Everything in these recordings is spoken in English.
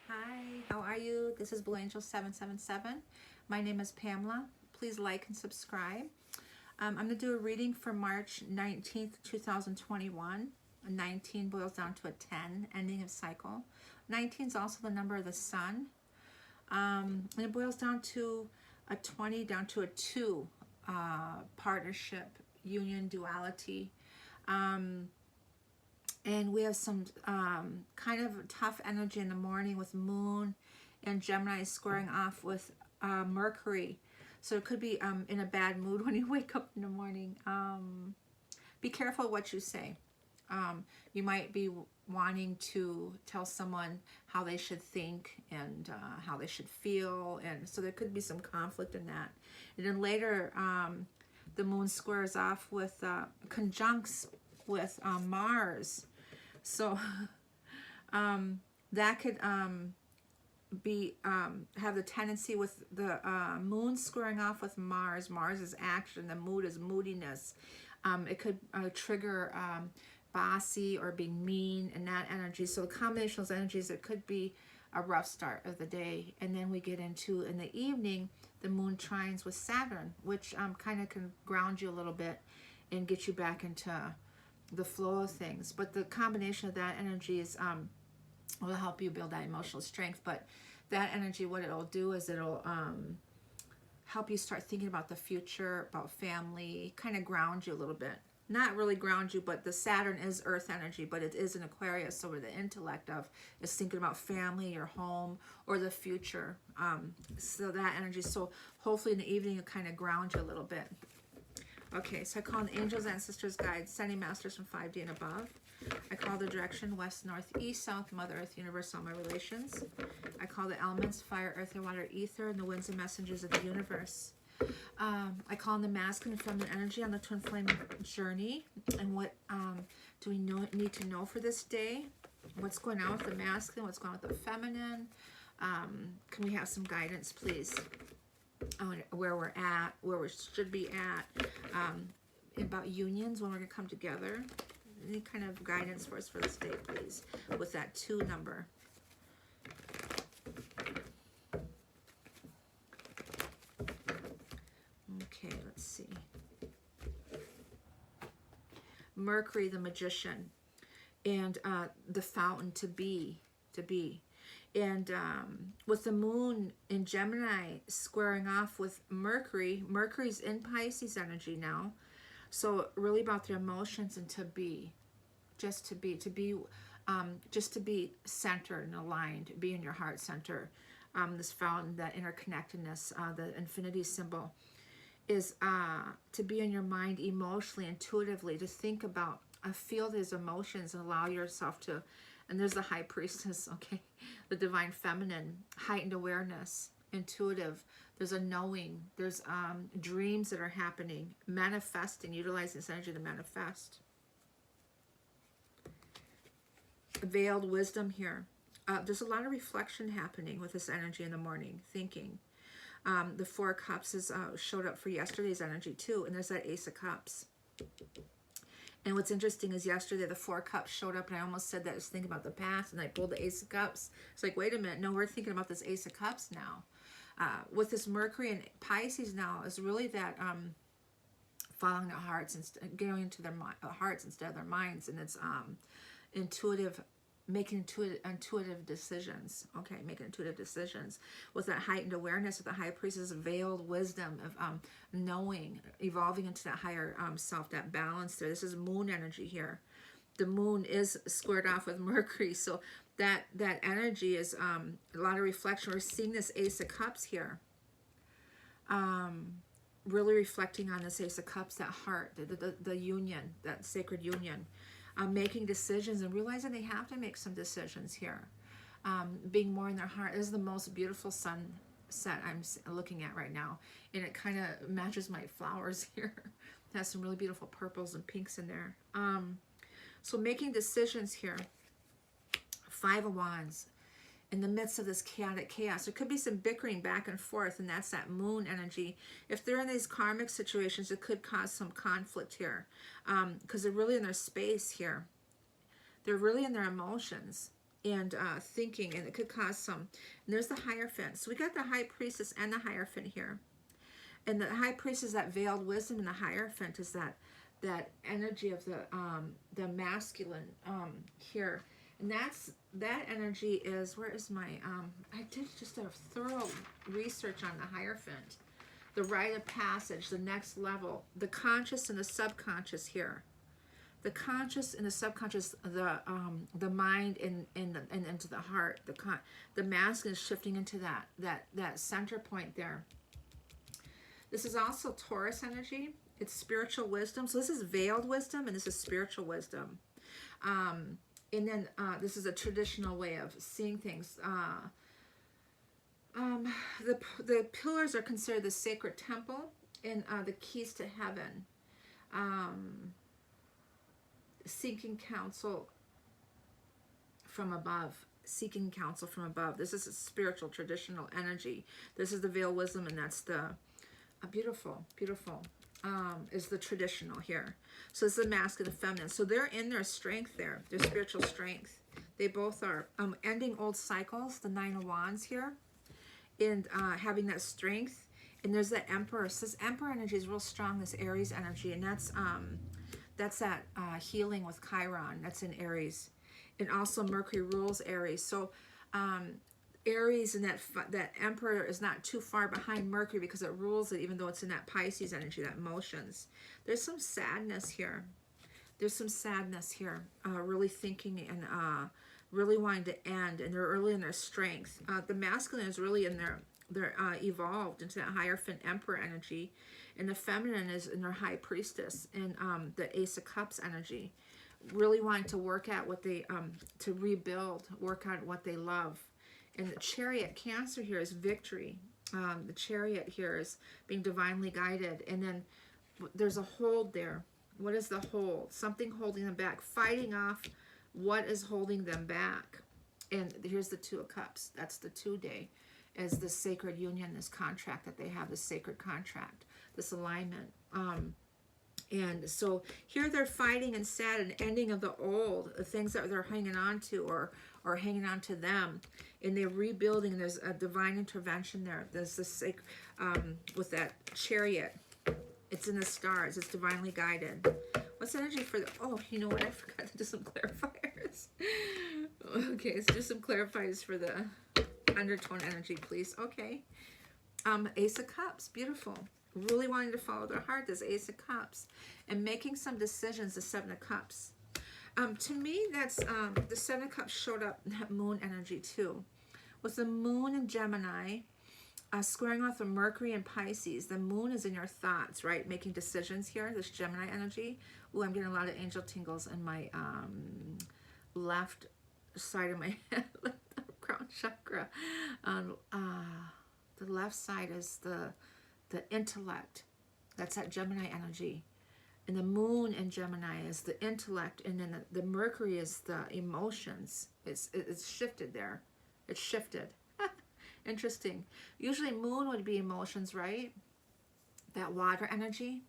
Hi, how are you? This is Blue Angel 777. My name is Pamela. Please like and subscribe. I'm going to do a reading for March 19th, 2021. 19 boils down to a 10, ending of cycle. 19 is also the number of the sun. And it boils down to a 20, down to a 2, partnership, union, duality. And we have some kind of tough energy in the morning with Moon and Gemini squaring off with Mercury. So it could be in a bad mood when you wake up in the morning. Be careful what you say. You might be wanting to tell someone how they should think and how they should feel. And so there could be some conflict in that. And then later, the Moon squares off with conjuncts with Mars. So that could be have the tendency with the Moon squaring off with Mars. Mars is action. The mood is moodiness. It could trigger bossy or being mean and that energy. So the combination of those energies, it could be a rough start of the day. And then we get into, in the evening, the Moon trines with Saturn, which kind of can ground you a little bit and get you back into the flow of things. But the combination of that energy is will help you build that emotional strength. But that energy, what it'll do is it'll help you start thinking about the future, about family, kind of ground you a little bit. Not really ground you, but the Saturn is earth energy, but it is an Aquarius, so where the intellect of is thinking about family, your home, or the future. So that energy, so hopefully in the evening it'll kind of ground you a little bit. Okay, so I call on the angels, ancestors, guides, sending masters from 5D and above. I call the direction west, north, east, south, Mother Earth, universe, all my relations. I call the elements fire, earth, and water, ether, and the winds and messengers of the universe. I call on the masculine and feminine energy on the twin flame journey. And what do we need to know for this day? What's going on with the masculine? What's going on with the feminine? Can we have some guidance, please? On where we're at, where we should be at, about unions, when we're going to come together. Any kind of guidance for us for this day, please, with that 2 number. Okay, let's see. Mercury, the magician, and the fountain, to be. And with the Moon in Gemini squaring off with Mercury, Mercury's in Pisces energy now. So really about their emotions and to be, just to be centered and aligned, be in your heart center. This fountain, that interconnectedness, the infinity symbol, is to be in your mind emotionally, intuitively, to think about, feel these emotions and allow yourself to. And there's the high priestess, okay, the divine feminine, heightened awareness, intuitive. There's a knowing. There's dreams that are happening, manifesting, utilizing this energy to manifest. Veiled wisdom here. There's a lot of reflection happening with this energy in the morning, thinking. The 4 of Cups is, showed up for yesterday's energy too, and there's that Ace of Cups. And what's interesting is yesterday the 4 of Cups showed up, and I almost said that I was thinking about the past, and I pulled the Ace of Cups. It's like, wait a minute, no, we're thinking about this Ace of Cups now. With this Mercury and Pisces now is really that following their hearts and going into their hearts instead of their minds, and it's intuitive, making intuitive decisions. Okay, making intuitive decisions with that heightened awareness of the high priestess, veiled wisdom of knowing, evolving into that higher self, that balance there. This is Moon energy here. The Moon is squared off with Mercury, so that energy is a lot of reflection. We're seeing this Ace of Cups here. Really reflecting on this Ace of Cups, that heart, the union, that sacred union. Making decisions and realizing they have to make some decisions here. Being more in their heart. This is the most beautiful sunset I'm looking at right now. And it kind of matches my flowers here. It has some really beautiful purples and pinks in there. So making decisions here. 5 of Wands. In the midst of this chaotic chaos, there could be some bickering back and forth, and that's that Moon energy. If they're in these karmic situations, it could cause some conflict here, because they're really in their space here. They're really in their emotions, and thinking, and it could cause some. And there's the Hierophant. So we got the High Priestess and the Hierophant here. And the High Priest is that veiled wisdom, and the Hierophant is that energy of the masculine here. And that energy is, where is my, I did just a thorough research on the Hierophant. The rite of passage, the next level, the conscious and the subconscious here. The conscious and the subconscious, the mind and into the heart. The masculine is shifting into that center point there. This is also Taurus energy. It's spiritual wisdom. So this is veiled wisdom, and this is spiritual wisdom. And then this is a traditional way of seeing things. The pillars are considered the sacred temple and the keys to heaven. Seeking counsel from above. Seeking counsel from above. This is a spiritual, traditional energy. This is the veiled wisdom, and that's the beautiful is the traditional here. So this is the masculine and feminine. So they're in their strength there, their spiritual strength. They both are ending old cycles, the Nine of Wands here, and having that strength. And there's the Emperor. So this Emperor energy is real strong, this Aries energy, and that's that healing with Chiron. That's in Aries. And also Mercury rules Aries. So Aries and that Emperor is not too far behind Mercury because it rules it, even though it's in that Pisces energy, that emotions. There's some sadness here. There's some sadness here. Really thinking and really wanting to end, and they're early in their strength. The masculine is really in they're evolved into that Hierophant Emperor energy, and the feminine is in their High Priestess and the Ace of Cups energy, really wanting to work at what they to rebuild, work on what they love. And the Chariot, Cancer here is victory. The Chariot here is being divinely guided, and then there's a hold there. What is the hold? Something holding them back, fighting off what is holding them back. And here's the Two of Cups. That's the 2-day, as the sacred union, this contract that they have, this sacred contract, this alignment. And so here they're fighting and sad, and ending of the old, the things that they're hanging on to or hanging on to them. And they're rebuilding. There's a divine intervention there. There's this with that Chariot. It's in the stars. It's divinely guided. What's energy for the... Oh, you know what? I forgot to do some clarifiers. Okay, let's do some clarifiers for the undertone energy, please. Okay. Ace of Cups. Beautiful. Really wanting to follow their heart, this Ace of Cups. And making some decisions, the Seven of Cups. To me, that's the Seven of Cups showed up in that moon energy too. With the moon in Gemini, squaring off with Mercury and Pisces, the moon is in your thoughts, right? Making decisions here, this Gemini energy. Ooh, I'm getting a lot of angel tingles in my left side of my head, the crown chakra. The left side is the intellect. That's that Gemini energy. And the moon in Gemini is the intellect, and then the Mercury is the emotions. It's shifted there. It's shifted. Interesting. Usually moon would be emotions, right? That water energy,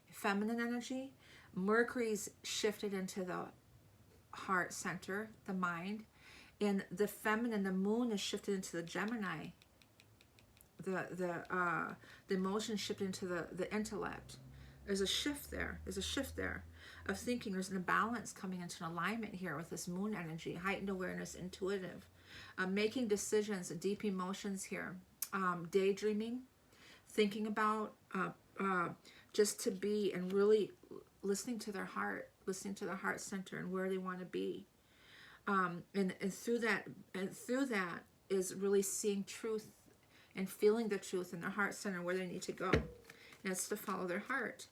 feminine energy. Mercury's shifted into the heart center, the mind. And the feminine, the moon, is shifted into the Gemini. The emotion shifted into the intellect. There's a shift there. There's a shift there of thinking. There's an imbalance coming into an alignment here with this moon energy. Heightened awareness, intuitive. Making decisions, deep emotions here. Daydreaming. Thinking about just to be, and really listening to their heart. Listening to the heart center and where they want to be. And through that is really seeing truth and feeling the truth in their heart center, where they need to go. And it's to follow their heart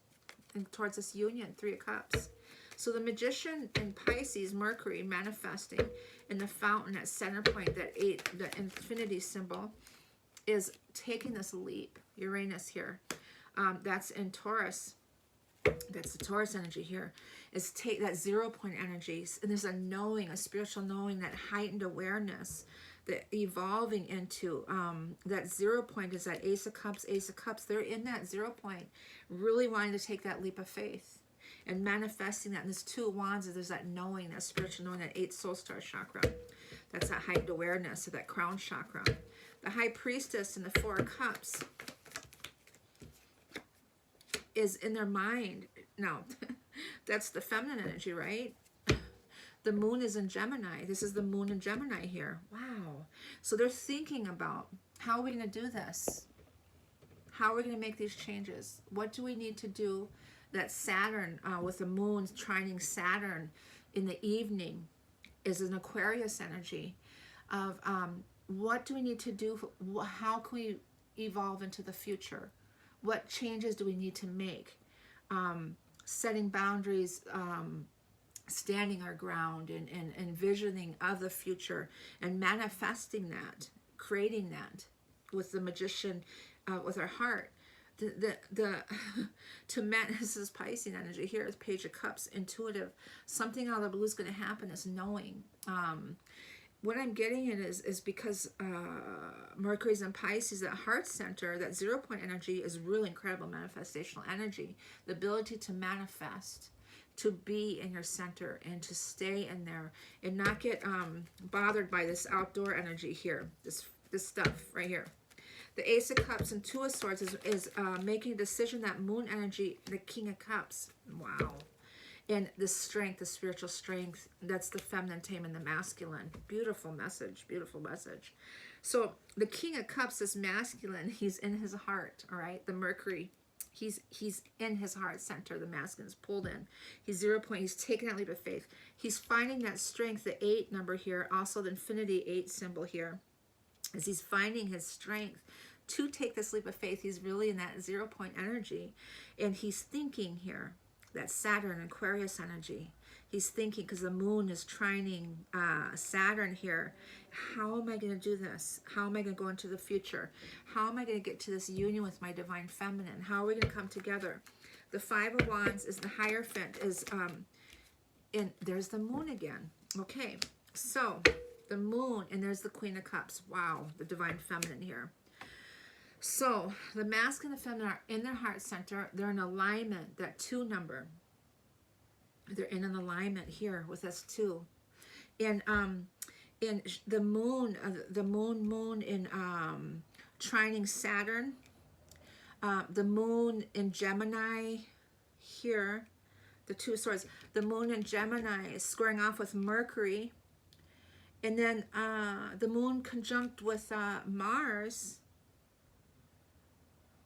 and towards this union, Three of Cups. So the Magician in Pisces, Mercury, manifesting in the fountain at center point, that 8, the infinity symbol, is taking this leap. Uranus here. That's in Taurus. That's the Taurus energy here. Is take that 0 point energy. And there's a knowing, a spiritual knowing, that heightened awareness, the evolving into that 0 point is that Ace of Cups, Ace of Cups. They're in that 0 point, really wanting to take that leap of faith and manifesting that. And this Two of Wands, there's that knowing, that spiritual knowing, that 8th soul star chakra. That's that heightened awareness of that crown chakra. The High Priestess in the Four of Cups is in their mind. No, that's the feminine energy, right? The moon is in Gemini. This is the moon in Gemini here. Wow. So they're thinking about, how are we going to do this? How are we going to make these changes? What do we need to do? That Saturn, with the moon trining Saturn in the evening, is an Aquarius energy of what do we need to do? How can we evolve into the future? What changes do we need to make? Setting boundaries, standing our ground, and envisioning of the future and manifesting that, creating that with the magician, with our heart. This is Piscean energy here. It's Page of Cups, intuitive. Something out of the blue is going to happen, is knowing. What I'm getting at is because Mercury's in Pisces, that heart center, that 0 point energy is really incredible manifestational energy. The ability to manifest, to be in your center and to stay in there and not get bothered by this outdoor energy here, this stuff right here. The Ace of Cups and Two of Swords is making a decision, that moon energy, the King of Cups. Wow. And the strength, the spiritual strength, that's the feminine taming the masculine. Beautiful message, beautiful message. So the King of Cups is masculine. He's in his heart, all right? The Mercury, he's in his heart center. The masculine is pulled in. He's 0 point. He's taking that leap of faith. He's finding that strength, the 8 number here, also the infinity 8 symbol here, as he's finding his strength to take this leap of faith. He's really in that 0 point energy, and he's thinking here, that Saturn Aquarius energy. He's thinking, because the moon is trining Saturn here, how am I going to do this? How am I going to go into the future? How am I going to get to this union with my divine feminine? How are we going to come together? The Five of Wands is the Hierophant, is and there's the moon again. Okay, so the moon, and there's the Queen of Cups. Wow, the divine feminine here. So the masculine and the feminine are in their heart center. They're in alignment, that 2 number. They're in an alignment here with us 2. And in the moon in trining Saturn, the moon in Gemini here, the 2 of Swords. The moon in Gemini is squaring off with Mercury. And then the moon conjunct with Mars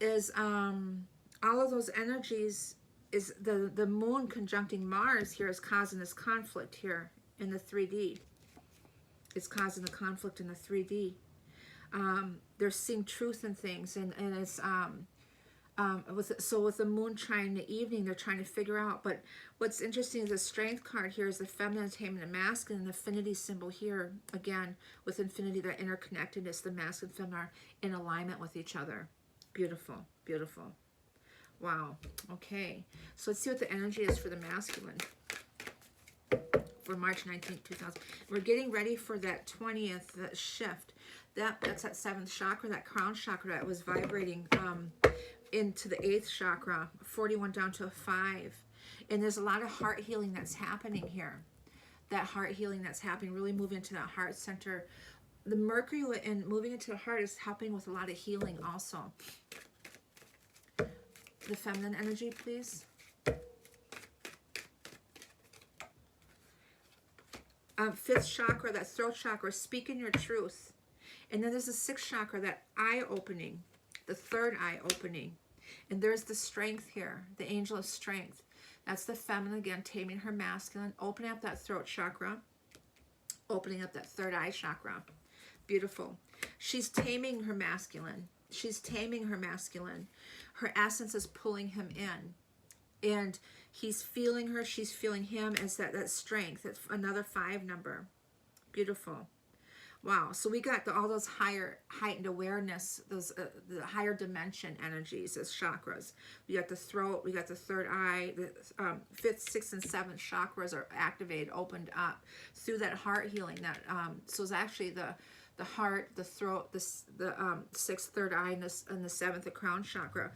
is all of those energies. Is the moon conjuncting Mars here is causing this conflict here in the 3D. It's causing the conflict in the 3D. They're seeing truth in things, and it's with the moon trying the evening, they're trying to figure out. But what's interesting is the Strength card here is the feminine taming the masculine, and the affinity symbol here again with infinity, that interconnectedness. The masculine and feminine are in alignment with each other. Beautiful, beautiful. Wow. Okay. So let's see what the energy is for the masculine for March 19th, 2000. We're getting ready for that 20th that shift. That's that 7th chakra, that crown chakra that was vibrating into the 8th chakra, 41 down to a 5. And there's a lot of heart healing that's happening here. That heart healing that's happening, really moving into that heart center. The Mercury and moving into the heart is helping with a lot of healing also. The feminine energy, please. 5th chakra, that throat chakra, speaking your truth. And then there's the 6th chakra, that eye opening, the 3rd eye opening. And there's the strength here, the angel of strength. That's the feminine again, taming her masculine, opening up that throat chakra, opening up that 3rd eye chakra. Beautiful. She's taming her masculine. She's taming her masculine. Her essence is pulling him in. And he's feeling her, she's feeling him as that strength. That's another 5 number. Beautiful. Wow. So we got all those heightened awareness, those the higher dimension energies as chakras. We got the throat, we got the 3rd eye, the 5th, 6th, and 7th chakras are activated, opened up through that heart healing. That so it's actually the heart, the throat, the 6th, 3rd eye, and the 7th, the crown chakra.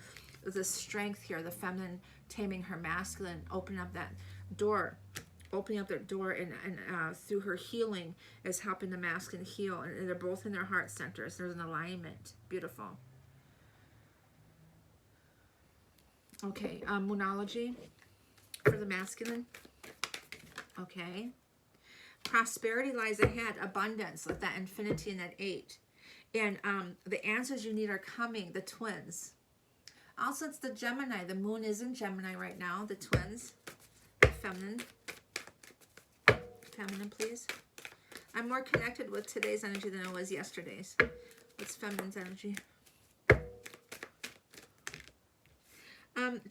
The strength here, the feminine taming her masculine, opening up that door. opening up their door, and through her healing is helping the masculine heal, and they're both in their heart centers. There's an alignment. Beautiful. Okay, moonology for the masculine. Okay. Prosperity lies ahead, abundance, with that infinity and that 8. And the answers you need are coming, the twins. Also, it's the Gemini. The moon is in Gemini right now, the twins. Feminine. Feminine, please. I'm more connected with today's energy than I was yesterday's. What's feminine's energy?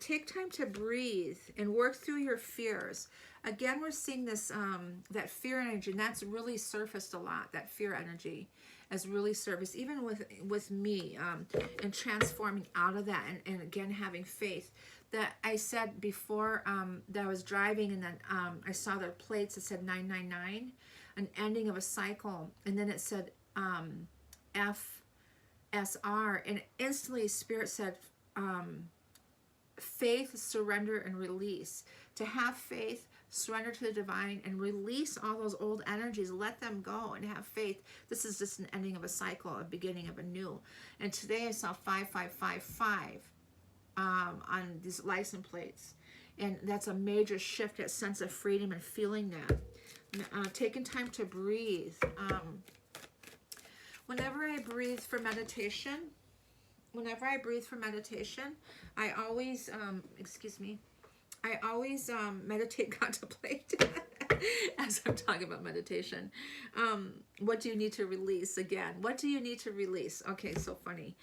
Take time to breathe and work through your fears. Again, we're seeing this, that fear energy, and that's really surfaced a lot. That fear energy has really surfaced, even with me, and transforming out of that, and again, having faith. That I said before, that I was driving, and then I saw the plates that said 999, an ending of a cycle, and then it said FSR, and instantly Spirit said, faith, surrender, and release. To have faith, surrender to the divine, and release all those old energies. Let them go and have faith. This is just an ending of a cycle, a beginning of a new. And today I saw 5555 on these license plates. And that's a major shift, that sense of freedom and feeling that. Taking time to breathe. Whenever I breathe for meditation, I always, I always meditate, contemplate as I'm talking about meditation. What do you need to release? Again, what do you need to release? Okay, so funny.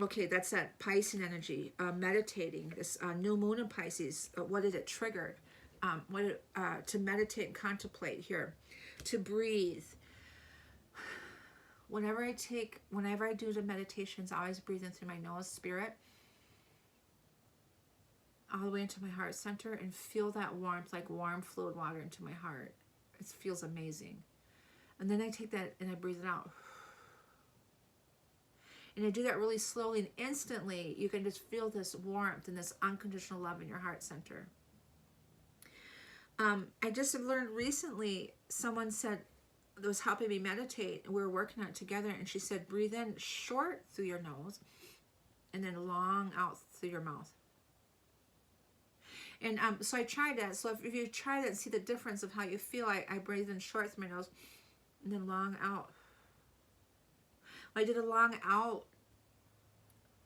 Okay, that's that Piscean energy, meditating, this new moon in Pisces. What did it trigger? To meditate and contemplate here, to breathe. Whenever I do the meditations, I always breathe in through my nose, Spirit, all the way into my heart center, and feel that warmth, like warm fluid water into my heart. It feels amazing. And then I take that and I breathe it out. And I do that really slowly, and instantly you can just feel this warmth and this unconditional love in your heart center. I just have learned recently, someone said, that was helping me meditate, and we were working on it together, and she said, breathe in short through your nose and then long out through your mouth. And so I tried that. So if you try that and see the difference of how you feel, I breathe in short through my nose and then long out. When I did a long out,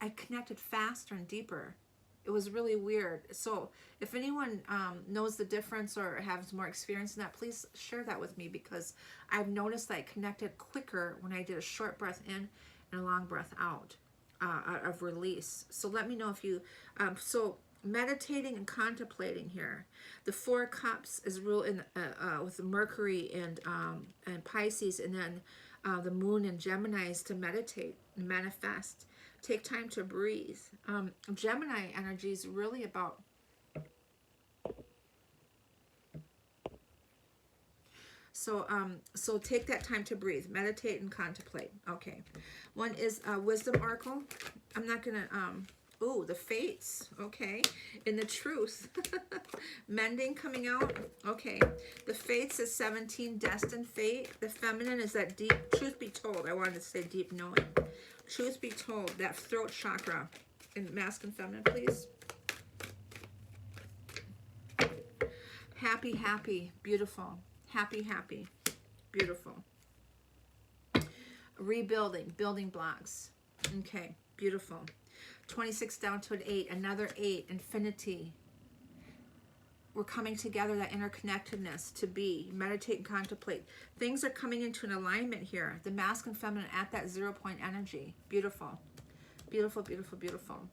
I connected faster and deeper. It was really weird. So if anyone knows the difference or has more experience in that, please share that with me, because I've noticed that I connected quicker when I did a short breath in and a long breath out of release. So let me know if you, so meditating and contemplating here. The 4 Cups is real in with Mercury and Pisces, and then the moon and Gemini is to meditate and manifest. Take time to breathe. Gemini energy is really about so take that time to breathe, meditate, and contemplate. Okay, one is Wisdom Oracle. I'm not gonna the Fates. Okay, in the Truth, mending coming out. Okay, the Fates is 17, destined fate. The feminine is that deep. Truth be told, I wanted to say deep knowing. Truth be told, that throat chakra in masculine, feminine, please. Happy, happy, beautiful. Happy, happy, beautiful. Rebuilding, building blocks. Okay, beautiful. 26 down to an 8, another 8, infinity. We're coming together, that interconnectedness to be, meditate and contemplate. Things are coming into an alignment here. The masculine, feminine at that 0 point energy. Beautiful. Beautiful, beautiful, beautiful.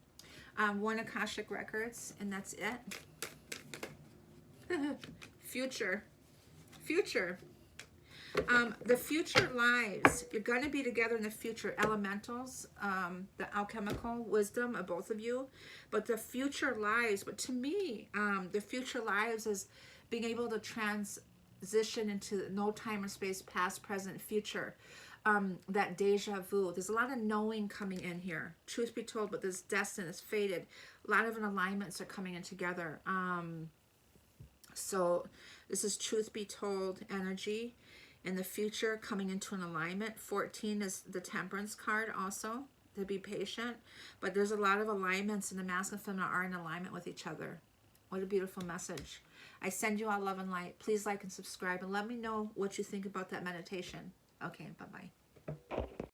1 Akashic Records, and that's it. Future. Future. The future lives. You're going to be together in the future. Elementals, the alchemical wisdom of both of you. But the future lives, but to me, the future lives is being able to transition into no time or space, past, present, future. That deja vu. There's a lot of knowing coming in here. Truth be told, but this destined, this fated. A lot of alignments are coming in together. So This is truth be told energy in the future coming into an alignment. 14 is the Temperance card also, to be patient. But there's a lot of alignments, and the masculine and feminine are in alignment with each other. What a beautiful message. I send you all love and light. Please like and subscribe, and let me know what you think about that meditation. Okay, bye-bye.